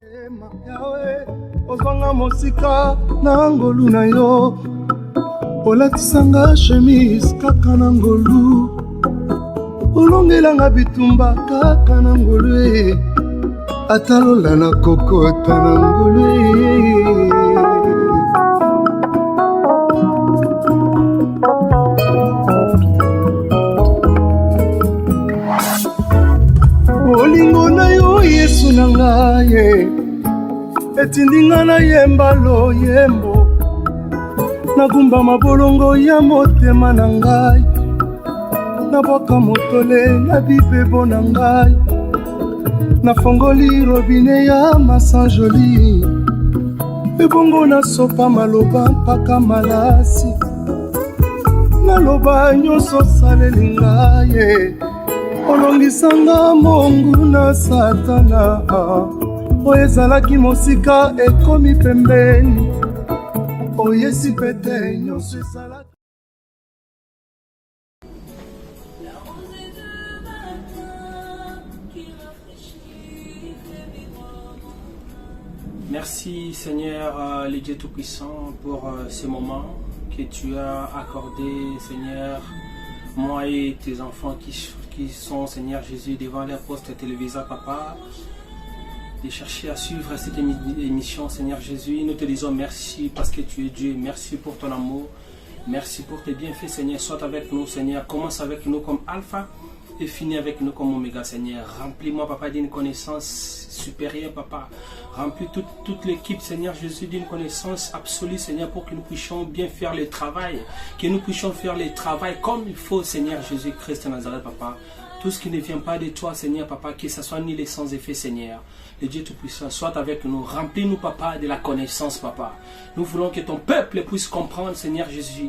Yawe, ozwanga mosika na ngolu na yo, olatisanga chemise kaka na ngolu, olongelanga bitumba kaka na ngolu, atalola na kokota na ngolu. Olingo na yo Yesu na ngaye, etindinga na yemba lo yembo, nagumba mabolongo ya motema na ngai, naboka motole na bibebo na ngai, nafongoli robine ya masanjoli, ebongo na sopa maloba mpaka malasi, naloba nyonso saleli ngaye, olongisanga mongu na satana, oyo ezalaki mosika ekomi pembeni, oyesi pete nyonso ezalaki. Merci Seigneur, le Dieu Tout-Puissant, pour ce moment que tu as accordé, Seigneur, moi et tes enfants qui sont, Seigneur Jésus, devant les postes téléviseurs, Papa, de chercher à suivre cette émission, Seigneur Jésus. Nous te disons merci parce que tu es Dieu. Merci pour ton amour. Merci pour tes bienfaits, Seigneur. Sois avec nous, Seigneur. Commence avec nous comme Alpha et finis avec nous comme Oméga, Seigneur. Remplis-moi, Papa, d'une connaissance supérieure, Papa. Remplis toute l'équipe, Seigneur Jésus, d'une connaissance absolue, Seigneur, pour que nous puissions bien faire le travail. Que nous puissions faire le travail comme il faut, Seigneur Jésus-Christ de Nazareth, Papa. Tout ce qui ne vient pas de toi, Seigneur, Papa, que ce soit ni les sans effet, Seigneur. Le Dieu Tout-Puissant, soit avec nous. Remplis-nous, Papa, de la connaissance, Papa. Nous voulons que ton peuple puisse comprendre, Seigneur Jésus,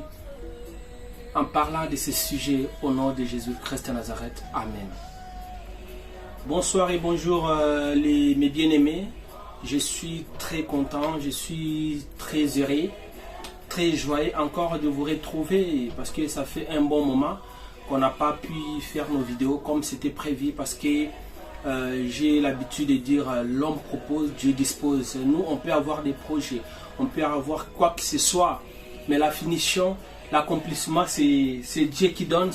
en parlant de ce sujet au nom de Jésus-Christ de Nazareth. Amen. Bonsoir et bonjour mes bien-aimés. Je suis très content, je suis très heureux, très joyeux encore de vous retrouver parce que ça fait un bon moment qu'on n'a pas pu faire nos vidéos comme c'était prévu parce que j'ai l'habitude de dire l'homme propose, Dieu dispose. Nous, on peut avoir des projets, on peut avoir quoi que ce soit, mais la finition, l'accomplissement, c'est Dieu qui donne,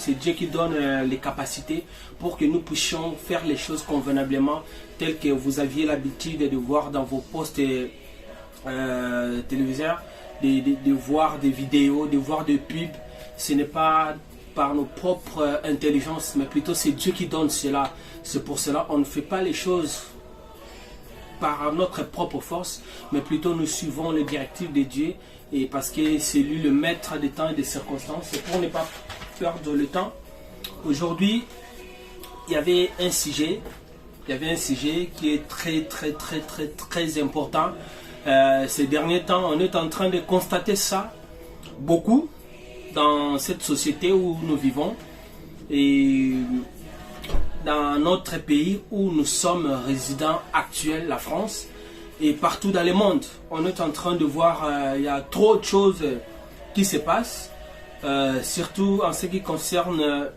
les capacités pour que nous puissions faire les choses convenablement telles que vous aviez l'habitude de voir dans vos postes téléviseurs, de voir des vidéos, de voir des pubs. Ce n'est pas par nos propres intelligences, mais plutôt c'est Dieu qui donne cela. C'est pour cela qu'on ne fait pas les choses par notre propre force, mais plutôt nous suivons les directives de Dieu, et parce que c'est lui le maître des temps et des circonstances, et pour ne pas perdre le temps. Aujourd'hui, il y avait un sujet qui est très important. Ces derniers temps, on est en train de constater ça beaucoup dans cette société où nous vivons et dans notre pays où nous sommes résidents actuels, la France, et partout dans le monde. On est en train de voir, il y a trop de choses qui se passent, surtout en ce qui concerne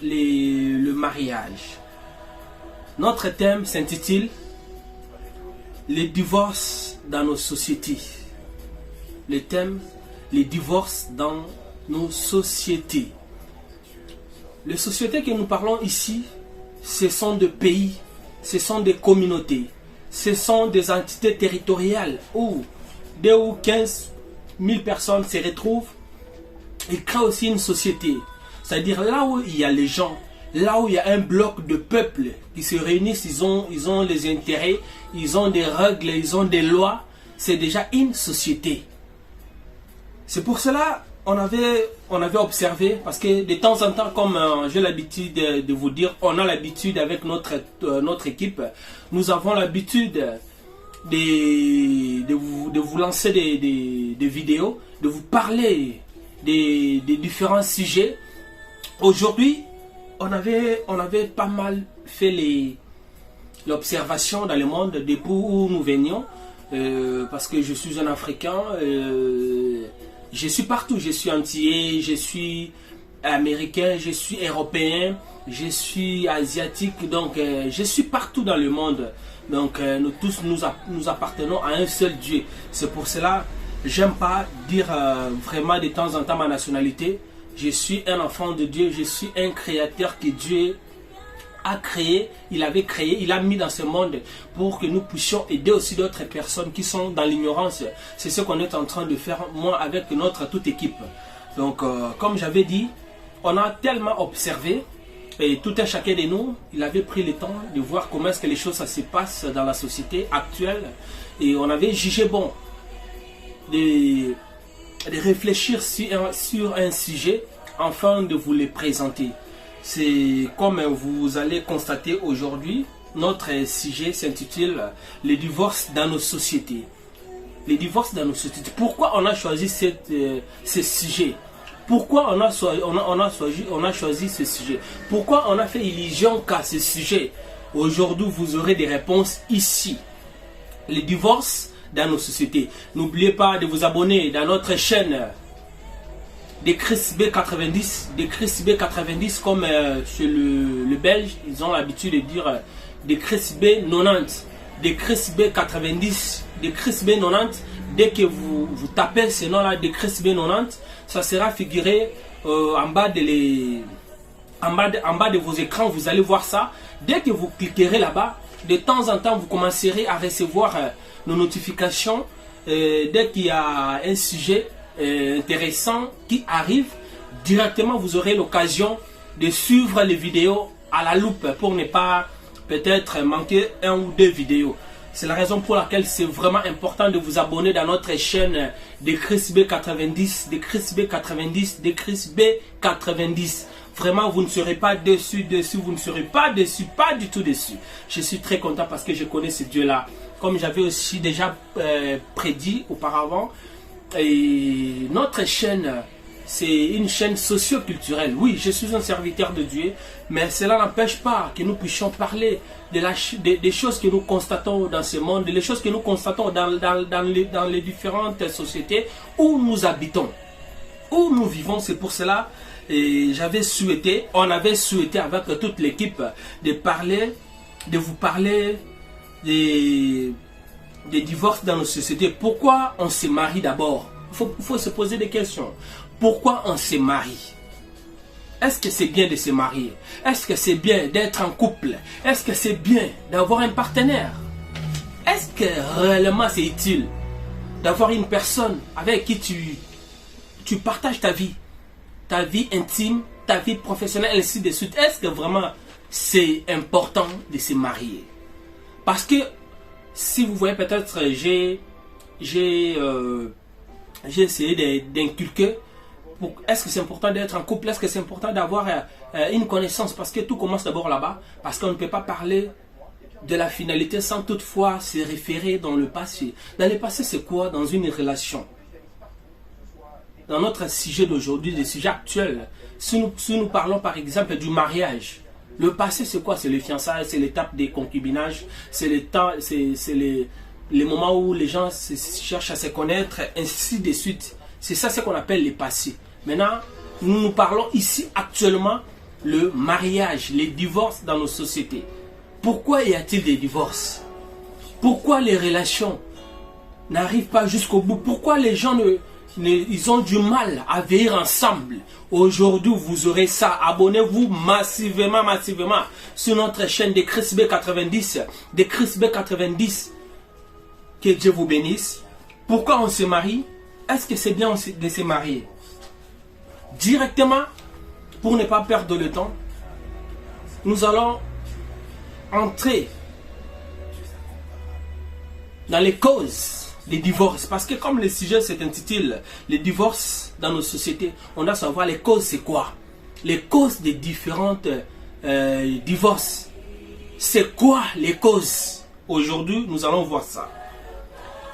le mariage. Notre thème s'intitule « Les divorces dans nos sociétés ». Le thème « Les divorces dans nos sociétés ». Les sociétés que nous parlons ici, ce sont des pays, ce sont des communautés, ce sont des entités territoriales où 2 ou 15 000 personnes se retrouvent et créent aussi une société. C'est-à-dire là où il y a les gens, là où il y a un bloc de peuples qui se réunissent, ils ont les intérêts, ils ont des règles, ils ont des lois, c'est déjà une société. C'est pour cela on avait observé, parce que de temps en temps, comme j'ai l'habitude de vous dire, on a l'habitude avec notre équipe, nous avons l'habitude de vous lancer des vidéos, de vous parler des différents sujets. Aujourd'hui, on avait pas mal fait l'observation dans le monde depuis où nous venions, parce que je suis un Africain, je suis partout, je suis antillais, je suis américain, je suis européen, je suis asiatique, donc je suis partout dans le monde. Donc nous tous nous appartenons à un seul Dieu. C'est pour cela j'aime pas dire vraiment de temps en temps ma nationalité. Je suis un enfant de Dieu, je suis un créateur que Dieu a créé, il avait créé, il a mis dans ce monde pour que nous puissions aider aussi d'autres personnes qui sont dans l'ignorance. C'est ce qu'on est en train de faire, moi, avec notre toute équipe. Donc, comme j'avais dit, on a tellement observé, et tout un chacun de nous, il avait pris le temps de voir comment est-ce que les choses ça se passent dans la société actuelle. Et on avait jugé bon de réfléchir sur un sujet afin de vous les présenter. C'est comme vous allez constater aujourd'hui, notre sujet s'intitule « Les divorces dans nos sociétés ». Les divorces dans nos sociétés. Pourquoi on a choisi ce sujet? Pourquoi on a choisi ce sujet? Pourquoi on a fait illusion qu'à ce sujet? Aujourd'hui, vous aurez des réponses ici. Les divorces dans nos sociétés. N'oubliez pas de vous abonner dans notre chaîne des Chris B90, des Chris B90 comme chez le Belge, ils ont l'habitude de dire des Chris B90, des Chris B90, des Chris B90. Dès que vous tapez ce nom-là, des Chris B90, ça sera figuré en bas de vos écrans, vous allez voir ça. Dès que vous cliquerez là-bas, de temps en temps, vous commencerez à recevoir nos notifications dès qu'il y a un sujet intéressant qui arrive. Directement, vous aurez l'occasion de suivre les vidéos à la loupe pour ne pas peut-être manquer un ou deux vidéos. C'est la raison pour laquelle c'est vraiment important de vous abonner dans notre chaîne de Chris B90, de Chris B90, de Chris B90. Vraiment, vous ne serez pas déçus, vous ne serez pas déçus, pas du tout déçus. Je suis très content parce que je connais ce Dieu-là. Comme j'avais aussi déjà prédit auparavant, et notre chaîne, c'est une chaîne socio-culturelle. Oui, je suis un serviteur de Dieu, mais cela n'empêche pas que nous puissions parler des choses que nous constatons dans ce monde, des choses que nous constatons dans les différentes sociétés où nous habitons, où nous vivons. C'est pour cela que on avait souhaité avec toute l'équipe de vous parler des divorces dans nos sociétés. Pourquoi on se marie d'abord? Il faut se poser des questions. Pourquoi on se marie? Est-ce que c'est bien de se marier? Est-ce que c'est bien d'être en couple? Est-ce que c'est bien d'avoir un partenaire? Est-ce que réellement c'est utile d'avoir une personne avec qui tu partages ta vie intime, ta vie professionnelle, et ainsi de suite? Est-ce que vraiment c'est important de se marier? Parce que si vous voyez, peut-être j'ai essayé d'inculquer. Est-ce que c'est important d'être en couple? Est-ce que c'est important d'avoir une connaissance? Parce que tout commence d'abord là-bas. Parce qu'on ne peut pas parler de la finalité sans toutefois se référer dans le passé. Dans le passé, c'est quoi dans une relation? Dans notre sujet d'aujourd'hui, le sujet actuel, si nous parlons par exemple du mariage, le passé c'est quoi? C'est le fiançailles, c'est l'étape des concubinages, c'est le temps, c'est les moments où les gens cherchent à se connaître, ainsi de suite. C'est ça ce qu'on appelle le passé. Maintenant, nous parlons ici actuellement le mariage, les divorces dans nos sociétés. Pourquoi y a-t-il des divorces? Pourquoi les relations n'arrivent pas jusqu'au bout? Pourquoi les gens ils ont du mal à vivre ensemble? Aujourd'hui, vous aurez ça. Abonnez-vous massivement sur notre chaîne de Chris B90, de Chris B90. Que Dieu vous bénisse. Pourquoi on se marie? Est-ce que c'est bien de se marier? Directement, pour ne pas perdre le temps, nous allons entrer dans les causes des divorces. Parce que comme le sujet s'intitule « Les divorces dans nos sociétés », on doit savoir les causes c'est quoi? Les causes des différentes divorces. C'est quoi les causes? Aujourd'hui, nous allons voir ça.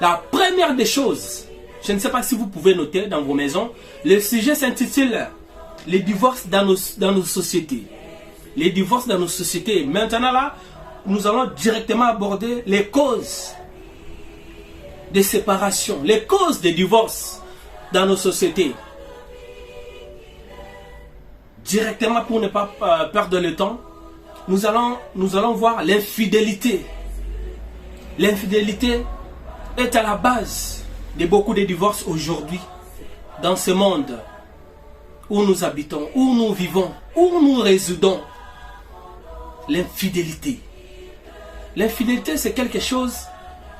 La première des choses, je ne sais pas si vous pouvez noter dans vos maisons, le sujet s'intitule « Les divorces dans nos sociétés ». Les divorces dans nos sociétés. Maintenant là, nous allons directement aborder les causes des séparations, les causes des divorces dans nos sociétés. directement pour ne pas perdre le temps, nous allons voir l'infidélité. L'infidélité est à la base de beaucoup de divorces aujourd'hui, dans ce monde où nous habitons, où nous vivons, où nous résidons. L'infidélité. L'infidélité, c'est quelque chose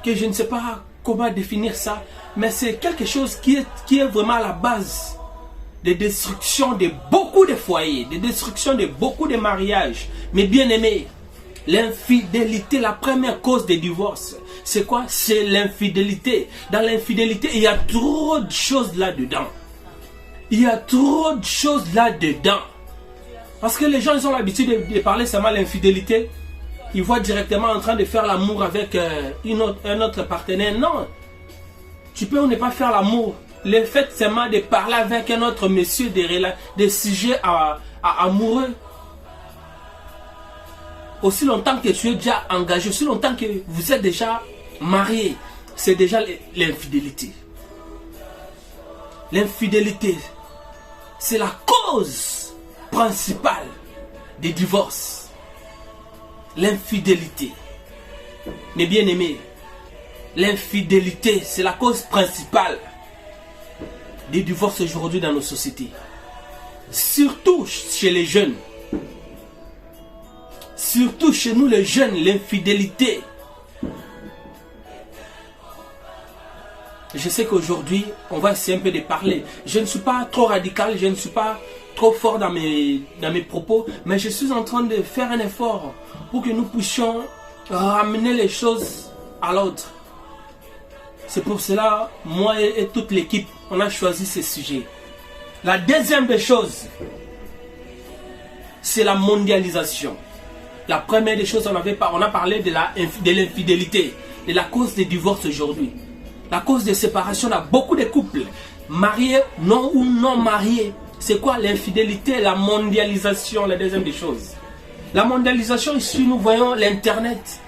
que je ne sais pas comment définir ça, mais c'est quelque chose qui est vraiment à la base de destruction de beaucoup de foyers, de destruction de beaucoup de mariages. Mais bien aimé, l'infidélité, la première cause des divorces, c'est quoi? C'est l'infidélité. Dans l'infidélité, il y a trop de choses là-dedans. Il y a trop de choses là-dedans. Parce que les gens, ils ont l'habitude de parler seulement de l'infidélité. Ils voient directement en train de faire l'amour avec un autre partenaire. Non. Tu peux ou ne pas faire l'amour. Le fait seulement de parler avec un autre monsieur des sujets amoureux. Aussi longtemps que tu es déjà engagé, aussi longtemps que vous êtes déjà marié, c'est déjà l'infidélité. L'infidélité, c'est la cause principale des divorces. L'infidélité. Mais bien aimé, l'infidélité, c'est la cause principale des divorces aujourd'hui dans nos sociétés. Surtout chez les jeunes. Surtout chez nous les jeunes, l'infidélité. Je sais qu'aujourd'hui, on va essayer un peu de parler. Je ne suis pas trop radical, je ne suis pas trop fort dans mes propos, mais je suis en train de faire un effort pour que nous puissions ramener les choses à l'autre. C'est pour cela, moi et toute l'équipe, on a choisi ce sujet. La deuxième des choses, c'est la mondialisation. La première des choses, on a parlé de l'infidélité, de la cause des divorces aujourd'hui. La cause de séparation dans beaucoup de couples, mariés, non ou non mariés. C'est quoi l'infidélité? La mondialisation, la deuxième des choses. La mondialisation, ici, nous voyons l'Internet.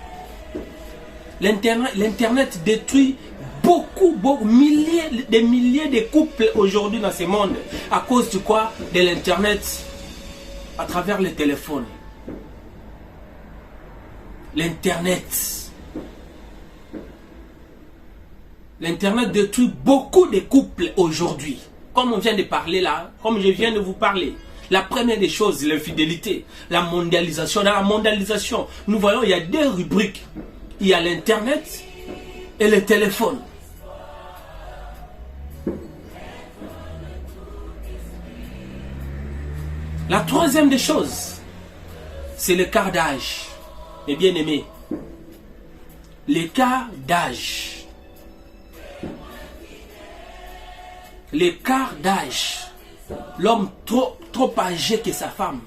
L'Internet détruit des milliers de couples aujourd'hui dans ce monde. À cause de quoi? De l'Internet, à travers le téléphone. L'Internet détruit beaucoup de couples aujourd'hui. Comme on vient de parler là, comme je viens de vous parler. La première des choses, l'infidélité, la mondialisation. Dans la mondialisation, nous voyons, il y a deux rubriques. Il y a l'Internet et le téléphone. La troisième des choses, c'est l'écart d'âge. Mes bien-aimés, l'écart d'âge. L'écart d'âge. L'homme trop âgé que sa femme,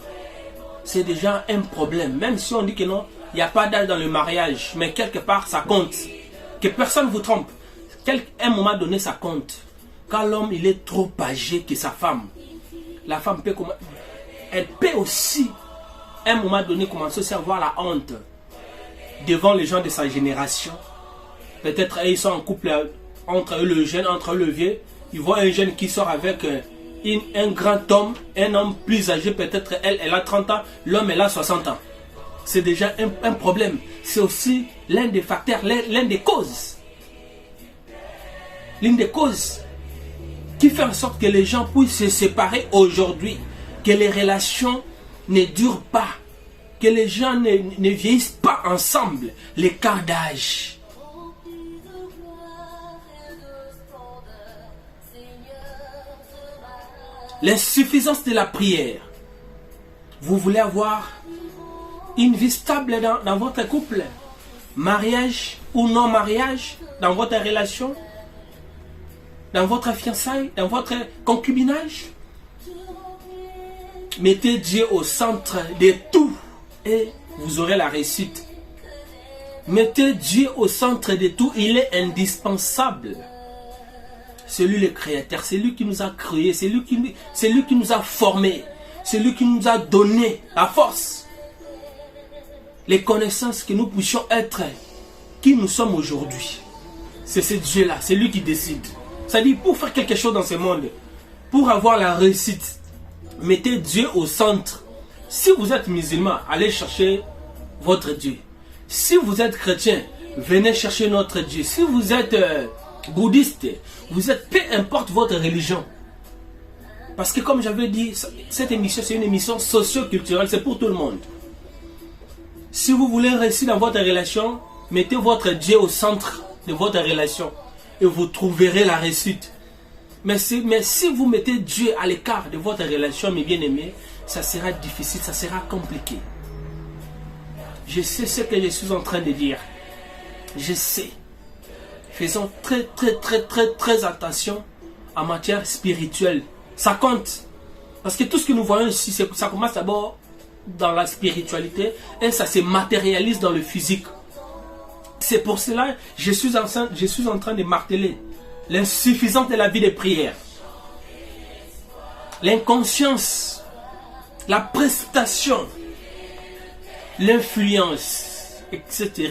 c'est déjà un problème. Même si on dit que non, il n'y a pas d'âge dans le mariage, mais quelque part ça compte. Que personne ne vous trompe. À un moment donné, ça compte. Quand l'homme il est trop âgé que sa femme, la femme peut elle peut aussi, à un moment donné, commencer aussi à avoir la honte devant les gens de sa génération. Peut-être ils sont en couple entre eux le jeune, entre eux le vieux. Ils voient un jeune qui sort avec un grand homme, un homme plus âgé, peut-être elle a 30 ans, l'homme elle a 60 ans. C'est déjà un problème. C'est aussi l'un des facteurs, l'un des causes. L'une des causes qui fait en sorte que les gens puissent se séparer aujourd'hui. Que les relations ne durent pas. Que les gens ne vieillissent pas ensemble. L'écart d'âge. L'insuffisance de la prière. Vous voulez avoir une vie stable dans votre couple, mariage ou non mariage, dans votre relation, dans votre fiançailles, dans votre concubinage. Mettez Dieu au centre de tout et vous aurez la réussite. Mettez Dieu au centre de tout, il est indispensable. C'est lui le créateur, c'est lui qui nous a créés, c'est lui qui nous a formés, c'est lui qui nous a donné la force, les connaissances que nous puissions être qui nous sommes aujourd'hui. C'est ce Dieu-là, c'est lui qui décide. C'est-à-dire pour faire quelque chose dans ce monde, pour avoir la réussite, mettez Dieu au centre. Si vous êtes musulman, allez chercher votre Dieu. Si vous êtes chrétien, venez chercher notre Dieu. Si vous êtes bouddhiste, vous êtes, peu importe votre religion. Parce que comme j'avais dit, cette émission, c'est une émission socio-culturelle, c'est pour tout le monde. Si vous voulez réussir dans votre relation, mettez votre Dieu au centre de votre relation et vous trouverez la réussite. Mais si vous mettez Dieu à l'écart de votre relation, mes bien-aimés, ça sera difficile, ça sera compliqué. Je sais ce que je suis en train de dire. Je sais. Faisons très attention en matière spirituelle. Ça compte. Parce que tout ce que nous voyons ici, ça commence d'abord dans la spiritualité et ça se matérialise dans le physique. C'est pour cela que je suis en train de marteler l'insuffisance de la vie de prière. L'inconscience, la précipitation, l'influence, etc.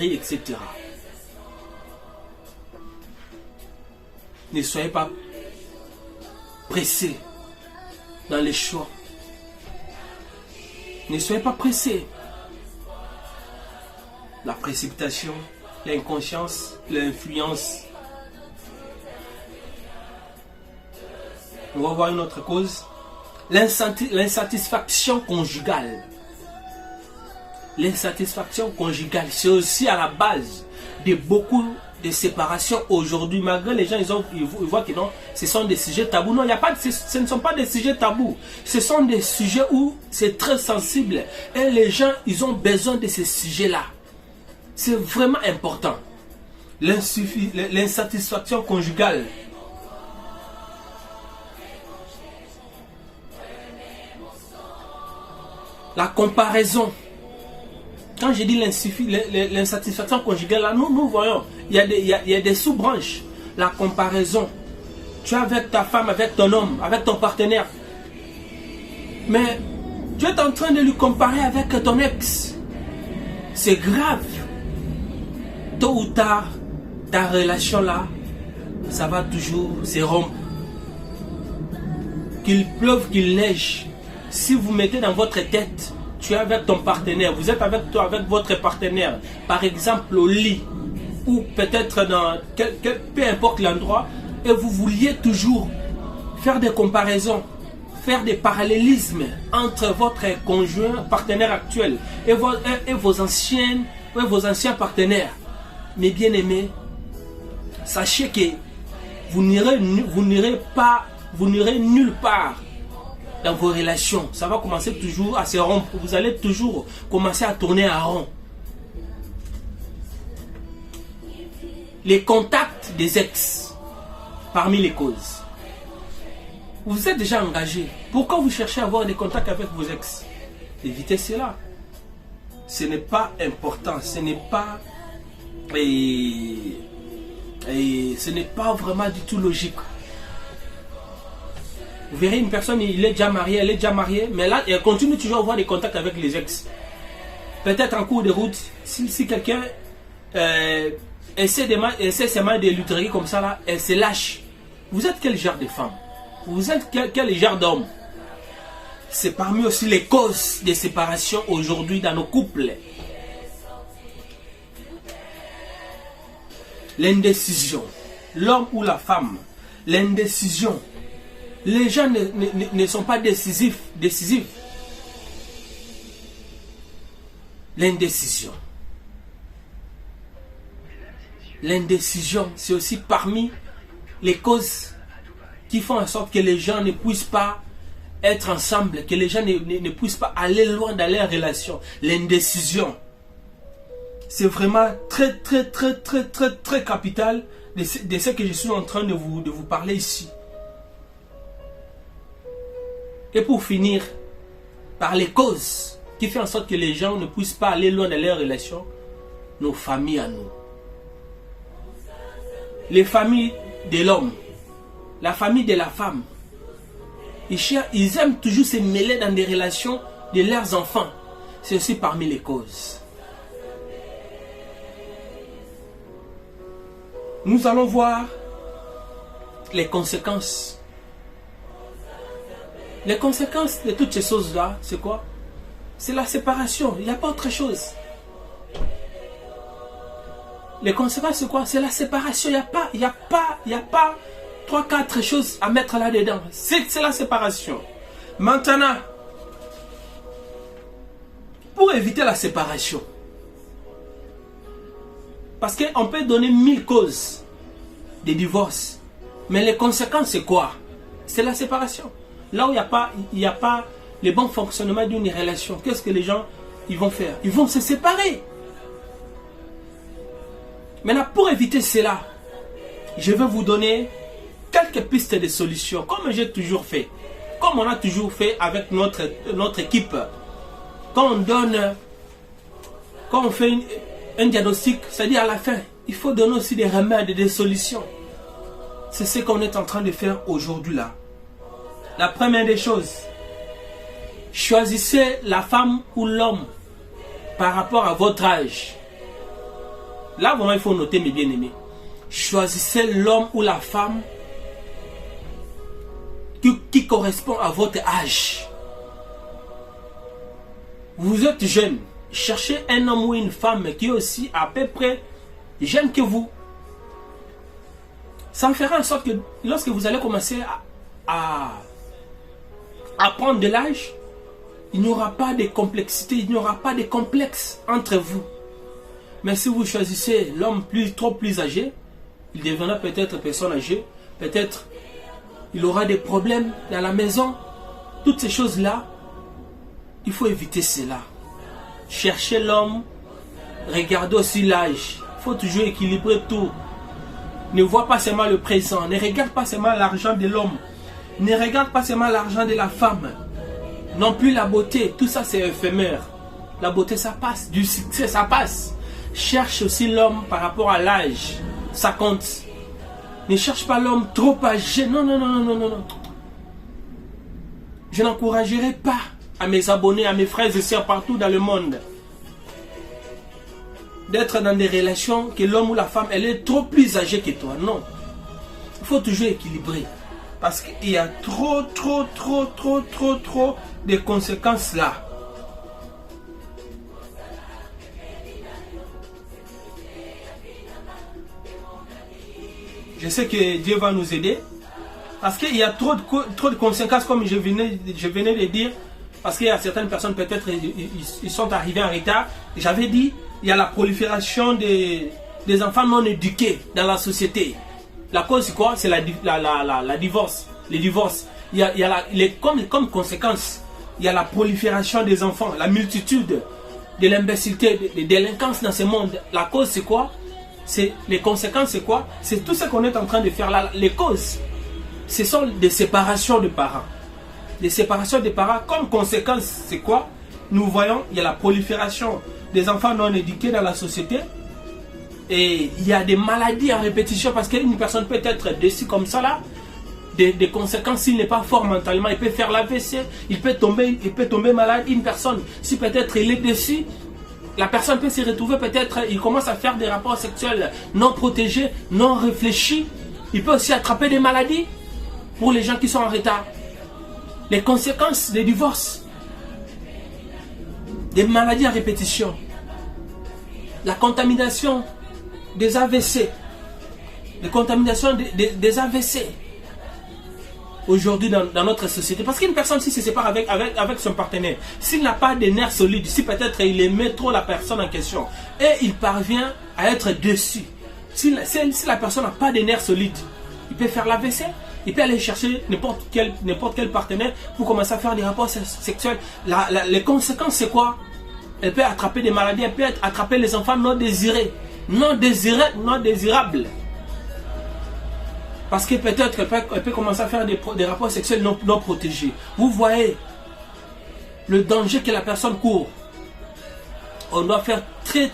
Ne soyez pas pressés dans les choix. Ne soyez pas pressés. La précipitation, l'inconscience, l'influence. On va voir une autre cause. L'insatisfaction conjugale. L'insatisfaction conjugale, c'est aussi à la base de beaucoup de séparations aujourd'hui. Malgré les gens, ils voient que non, ce sont des sujets tabous. Non, ce ne sont pas des sujets tabous. Ce sont des sujets où c'est très sensible. Et les gens, ils ont besoin de ces sujets-là. C'est vraiment important. L'insatisfaction conjugale. La comparaison. Quand je dis l'insatisfaction conjugale, là, nous voyons, il y a des sous-branches. La comparaison. Tu es avec ta femme, avec ton homme, avec ton partenaire. Mais tu es en train de lui comparer avec ton ex. C'est grave. Tôt ou tard, ta relation là, ça va toujours se rompre. Qu'il pleuve, qu'il neige. Si vous mettez dans votre tête, tu es avec ton partenaire, vous êtes avec votre partenaire, par exemple au lit, ou peut-être dans peu importe l'endroit, et vous vouliez toujours faire des comparaisons, faire des parallélismes entre votre conjoint, partenaire actuel, et vos anciens partenaires. Mes bien-aimés, sachez que vous n'irez nulle part dans vos relations. Ça va commencer toujours à se rompre. Vous allez toujours commencer à tourner en rond. Les contacts des ex, parmi les causes. Vous êtes déjà engagé. Pourquoi vous cherchez à avoir des contacts avec vos ex? Évitez cela. Ce n'est pas important. Ce n'est pas... ce n'est pas vraiment du tout logique. Vous verrez une personne, il est déjà marié, elle est déjà mariée, mais là, elle continue toujours à avoir des contacts avec les ex. Peut-être en cours de route, si quelqu'un essaie seulement de lui draguer comme ça, là, elle se lâche. Vous êtes quel genre de femme? Vous êtes quel genre d'homme? C'est parmi aussi les causes de séparation aujourd'hui dans nos couples. L'indécision. L'homme ou la femme. L'indécision. Les gens ne sont pas décisifs. L'indécision. L'indécision, c'est aussi parmi les causes qui font en sorte que les gens ne puissent pas être ensemble, que les gens ne puissent pas aller loin dans leur relation. L'indécision. C'est vraiment très capital de ce que je suis en train de vous parler ici. Et pour finir, par les causes qui font en sorte que les gens ne puissent pas aller loin dans leurs relations, nos familles à nous. Les familles de l'homme, la famille de la femme, ils aiment toujours se mêler dans des relations de leurs enfants. C'est aussi parmi les causes. Nous allons voir les conséquences Les conséquences de toutes ces choses-là, c'est quoi? C'est la séparation. Il n'y a pas autre chose. Les conséquences, c'est quoi? C'est la séparation. Il n'y a pas 3-4 choses à mettre là-dedans. C'est la séparation. Maintenant, pour éviter la séparation, parce qu'on peut donner 1000 causes de divorce, mais les conséquences, c'est quoi? C'est la séparation. Là où il n'y a pas le bon fonctionnement d'une relation, qu'est-ce que les gens ils vont faire? Ils vont se séparer. Maintenant, pour éviter cela, je vais vous donner quelques pistes de solutions, comme j'ai toujours fait. Comme on a toujours fait avec notre équipe. Quand on fait un diagnostic, c'est-à-dire à la fin, il faut donner aussi des remèdes, des solutions. C'est ce qu'on est en train de faire aujourd'hui là. La première des choses, choisissez la femme ou l'homme par rapport à votre âge. Là, vraiment, il faut noter, mes bien-aimés. Choisissez l'homme ou la femme qui correspond à votre âge. Vous êtes jeune. Cherchez un homme ou une femme qui est aussi à peu près jeune que vous. Ça fera en sorte que lorsque vous allez commencer à prendre de l'âge, il n'y aura pas de complexité, il n'y aura pas de complexe entre vous. Mais si vous choisissez l'homme trop plus âgé, il deviendra peut-être personne âgée, peut-être il aura des problèmes dans la maison. Toutes ces choses-là, il faut éviter cela. Cherchez l'homme, regardez aussi l'âge. Il faut toujours équilibrer tout. Ne vois pas seulement le présent, ne regarde pas seulement l'argent de l'homme, ne regarde pas seulement l'argent de la femme, non plus la beauté, tout ça c'est éphémère. La beauté ça passe, du succès ça passe. Cherche aussi l'homme par rapport à l'âge, ça compte. Ne cherche pas l'homme trop âgé, non, non, non, non, non, non. Je n'encouragerai pas à mes abonnés, à mes frères et sœurs partout dans le monde d'être dans des relations que l'homme ou la femme, elle est trop plus âgée que toi. Non. Il faut toujours équilibrer. Parce qu'il y a trop de conséquences là. Je sais que Dieu va nous aider. Parce qu'il y a trop de conséquences, comme je venais de dire. Parce qu'il y a certaines personnes, peut-être, ils sont arrivés en retard. J'avais dit, il y a la prolifération des enfants non éduqués dans la société. La cause, c'est quoi? C'est la divorce. Les divorces. Il y a comme conséquence, il y a la prolifération des enfants, la multitude de l'imbécilité, de délinquance dans ce monde. La cause, c'est quoi? Les conséquences, c'est quoi? C'est tout ce qu'on est en train de faire là. Les causes, ce sont des séparations de parents. Des séparations de parents, comme conséquence, c'est quoi? Nous voyons, il y a la prolifération des enfants non éduqués dans la société. Et il y a des maladies à répétition parce qu'une personne peut être déçue comme ça là. Des conséquences, s'il n'est pas fort mentalement, il peut faire l'AVC, il peut tomber malade. Une personne, si peut-être il est déçu, la personne peut se retrouver, peut-être il commence à faire des rapports sexuels non protégés, non réfléchis. Il peut aussi attraper des maladies pour les gens qui sont en retard. Les conséquences des divorces, des maladies à répétition, la contamination des AVC, la contamination des AVC aujourd'hui dans notre société. Parce qu'une personne, si se sépare avec son partenaire, s'il n'a pas de nerfs solides, si peut-être il aimait trop la personne en question et il parvient à être déçu, si la personne n'a pas de nerfs solides, il peut faire l'AVC. Il peut aller chercher n'importe quel partenaire pour commencer à faire des rapports sexuels. Les conséquences, c'est quoi? Elle peut attraper des maladies, elle peut attraper les enfants non désirés, non désirables. Parce que peut-être qu'elle peut commencer à faire des rapports sexuels non protégés. Vous voyez le danger que la personne court. On doit faire très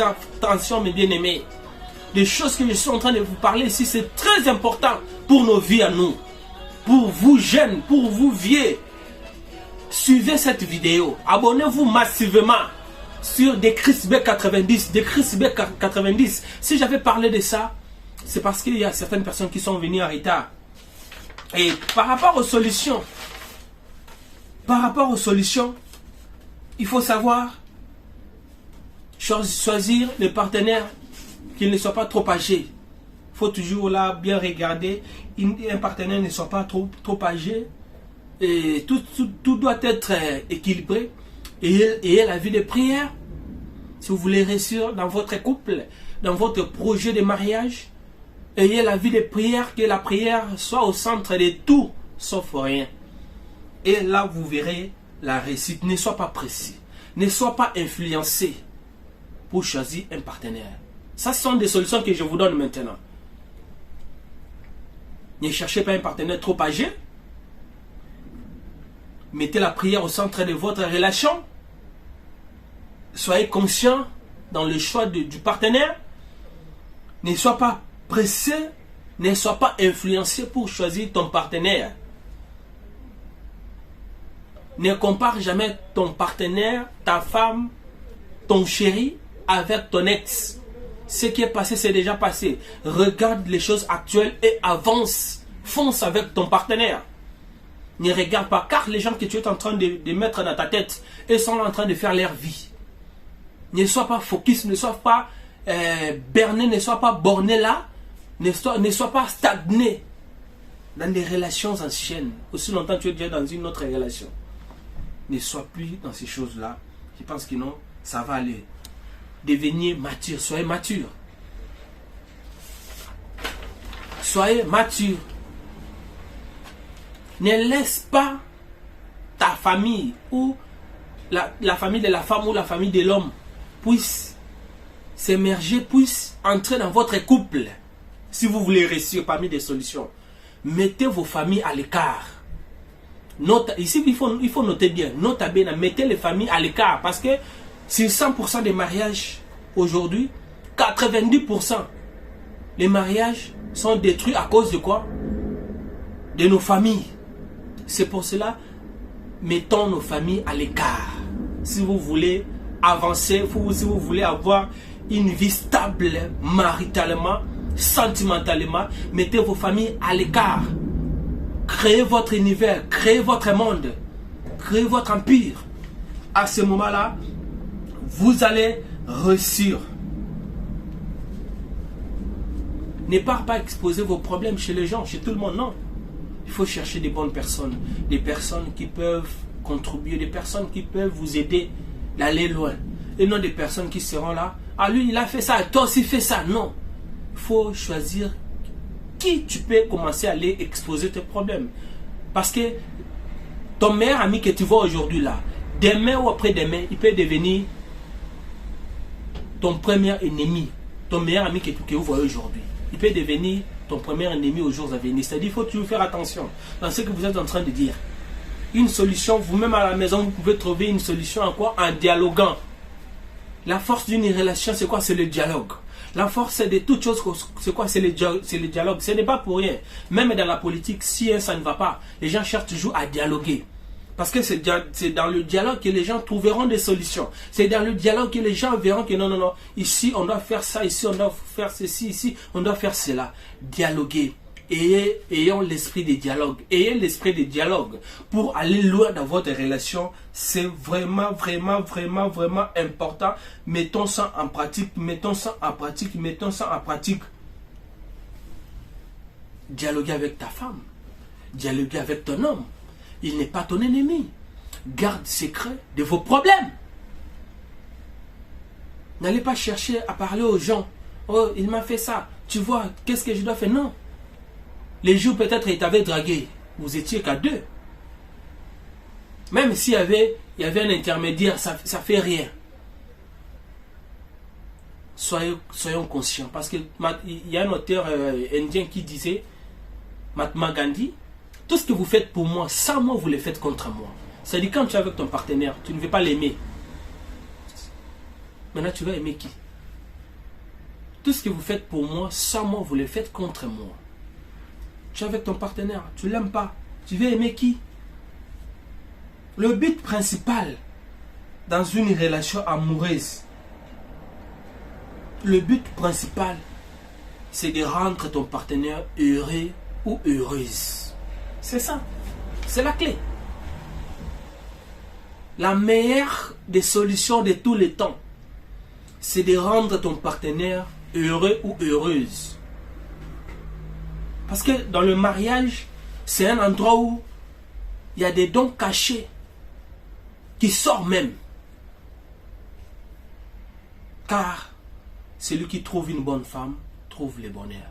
attention, mes bien-aimés. Des choses que je suis en train de vous parler ici, c'est très important pour nos vies à nous. Pour vous jeunes, pour vous vieux. Suivez cette vidéo. Abonnez-vous massivement sur Décris B90. Décris B90. Si j'avais parlé de ça, c'est parce qu'il y a certaines personnes qui sont venues en retard. Et par rapport aux solutions, Par rapport aux solutions, il faut savoir choisir les partenaires qui ne soient pas trop âgés. Il faut toujours là bien regarder. Un partenaire ne soit pas trop âgé. Et tout doit être équilibré. Et la vie de prière. Si vous voulez réussir dans votre couple, dans votre projet de mariage, ayez la vie de prière, que la prière soit au centre de tout, sauf rien. Et là, vous verrez la réussite. Ne sois pas pressé. Ne sois pas influencé pour choisir un partenaire. Ça, ce sont des solutions que je vous donne maintenant. Ne cherchez pas un partenaire trop âgé. Mettez la prière au centre de votre relation. Soyez conscient dans le choix du partenaire. Ne sois pas pressé. Ne sois pas influencé pour choisir ton partenaire. Ne compare jamais ton partenaire, ta femme, ton chéri avec ton ex. Ce qui est passé, c'est déjà passé. Regarde les choses actuelles et avance. Fonce avec ton partenaire. Ne regarde pas, car les gens que tu es en train de mettre dans ta tête, ils sont en train de faire leur vie. Ne sois pas focus, ne sois pas berné, ne sois pas borné là. Ne sois pas stagné dans des relations anciennes. Aussi longtemps tu es déjà dans une autre relation. Ne sois plus dans ces choses-là. Je pense que non, ça va aller. Devenez mature, soyez mature. Soyez mature. Ne laisse pas ta famille ou la famille de la femme ou la famille de l'homme puisse s'émerger, puisse entrer dans votre couple. Si vous voulez réussir parmi des solutions, mettez vos familles à l'écart. Ici, il faut noter bien, nota bene, mettez les familles à l'écart parce que sur 100% des mariages aujourd'hui, 90% les mariages sont détruits à cause de quoi? De nos familles. C'est pour cela, mettons nos familles à l'écart. Si vous voulez avancer, si vous voulez avoir une vie stable maritalement, sentimentalement, mettez vos familles à l'écart. Créez votre univers, créez votre monde, créez votre empire. À ce moment-là, vous allez réussir. Ne pas exposer vos problèmes chez les gens, chez tout le monde, non. Il faut chercher des bonnes personnes, des personnes qui peuvent contribuer, des personnes qui peuvent vous aider d'aller loin. Et non des personnes qui seront là. Ah, lui, il a fait ça, toi aussi fais ça. Non. Il faut choisir qui tu peux commencer à aller exposer tes problèmes. Parce que ton meilleur ami que tu vois aujourd'hui là, demain ou après-demain, il peut devenir ton premier ennemi. Ton meilleur ami que vous voyez aujourd'hui, il peut devenir ton premier ennemi aux jours à venir. C'est-à-dire qu'il faut toujours faire attention dans ce que vous êtes en train de dire. Une solution, vous-même à la maison, vous pouvez trouver une solution en quoi? En dialoguant. La force d'une relation, c'est quoi? C'est le dialogue. La force de toutes choses, c'est quoi? C'est le dialogue. Ce n'est pas pour rien. Même dans la politique, si ça ne va pas, les gens cherchent toujours à dialoguer. Parce que c'est dans le dialogue que les gens trouveront des solutions. C'est dans le dialogue que les gens verront que non, ici on doit faire ça, ici on doit faire ceci, ici on doit faire cela. Dialoguer. Ayons l'esprit de dialogue. Ayez l'esprit de dialogue pour aller loin dans votre relation. C'est vraiment important. Mettons ça en pratique, mettons ça en pratique, mettons ça en pratique. Dialoguer avec ta femme. Dialoguer avec ton homme. Il n'est pas ton ennemi. Garde secret de vos problèmes. N'allez pas chercher à parler aux gens. Oh, il m'a fait ça. Tu vois, qu'est-ce que je dois faire? Non. Les jours peut-être il t'avait dragué. Vous étiez qu'à deux. Même s'il y avait un intermédiaire, ça fait rien. Soyons conscients. Parce qu'il y a un auteur indien qui disait, Mahatma Gandhi, tout ce que vous faites pour moi, sans moi, vous le faites contre moi. C'est-à-dire quand tu es avec ton partenaire, tu ne veux pas l'aimer. Maintenant, tu vas aimer qui? Tout ce que vous faites pour moi, sans moi, vous le faites contre moi. Tu es avec ton partenaire, tu ne l'aimes pas. Tu veux aimer qui? Le but principal dans une relation amoureuse, le but principal, c'est de rendre ton partenaire heureux ou heureuse. C'est ça. C'est la clé. la meilleure des solutions de tous les temps, c'est de rendre ton partenaire heureux ou heureuse. Parce que dans le mariage, c'est un endroit où il y a des dons cachés qui sortent même. Car celui qui trouve une bonne femme trouve le bonheur.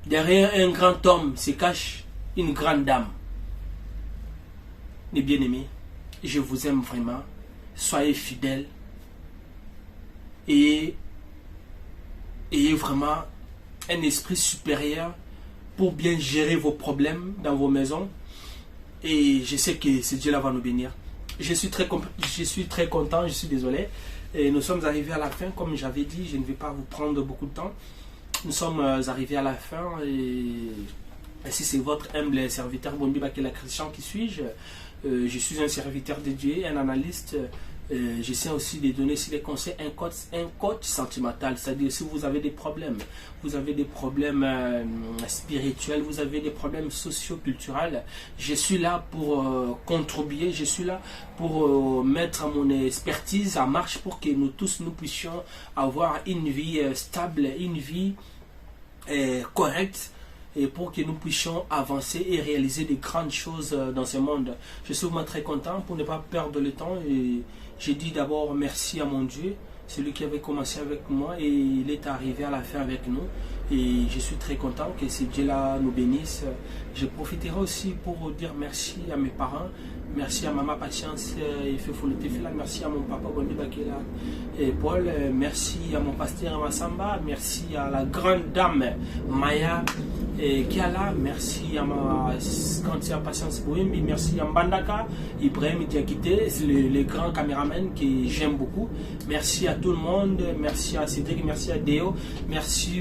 Derrière un grand homme se cache une grande dame. Mes bien-aimés, je vous aime vraiment. Soyez fidèles. Et ayez vraiment un esprit supérieur pour bien gérer vos problèmes dans vos maisons. Et je sais que ce Dieu-là va nous bénir. Je suis très content, je suis désolé. Et nous sommes arrivés à la fin, comme j'avais dit, je ne vais pas vous prendre beaucoup de temps. Nous sommes arrivés à la fin et si c'est votre humble serviteur Bombi Bakela Christian qui suis-je, je suis un serviteur de Dieu, un analyste. J'essaie aussi de donner aussi des conseils, un coach sentimental, c'est-à-dire si vous avez des problèmes spirituels, vous avez des problèmes socio-culturels, je suis là pour contribuer, je suis là pour mettre mon expertise en marche pour que nous tous nous puissions avoir une vie stable, une vie correcte, et pour que nous puissions avancer et réaliser des grandes choses dans ce monde. Je suis vraiment très content pour ne pas perdre le temps et je dis d'abord merci à mon Dieu, celui qui avait commencé avec moi et il est arrivé à la fin avec nous. Et je suis très content que ce Dieu-là nous bénisse. Je profiterai aussi pour dire merci à mes parents, merci à Maman Patience et Fefolotefila, merci à mon papa Bondi Bakela et Paul, merci à mon pasteur Massamba, merci à la grande dame Maya et Kiala, merci à ma cantière Patience Boimbi, merci à Mbandaka, Ibrahim Diakité, c'est le grand caméraman que j'aime beaucoup. Merci à tout le monde, merci à Cédric, merci à Déo, merci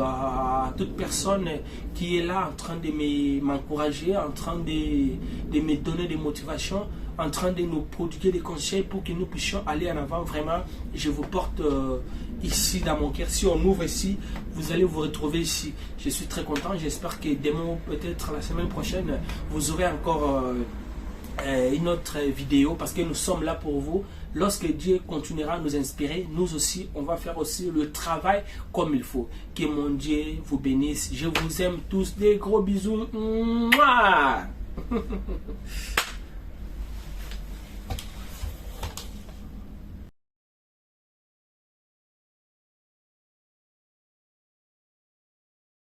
à toute personne qui est là en train de m'encourager, en train de me donner des motivations, en train de nous prodiguer des conseils pour que nous puissions aller en avant. Vraiment, je vous porte ici dans mon cœur. Si on ouvre ici, vous allez vous retrouver ici. Je suis très content. J'espère que demain, peut-être la semaine prochaine, vous aurez encore une autre vidéo parce que nous sommes là pour vous. Lorsque Dieu continuera à nous inspirer, nous aussi, on va faire aussi le travail comme il faut. Que mon Dieu vous bénisse. Je vous aime tous. Des gros bisous. Mouah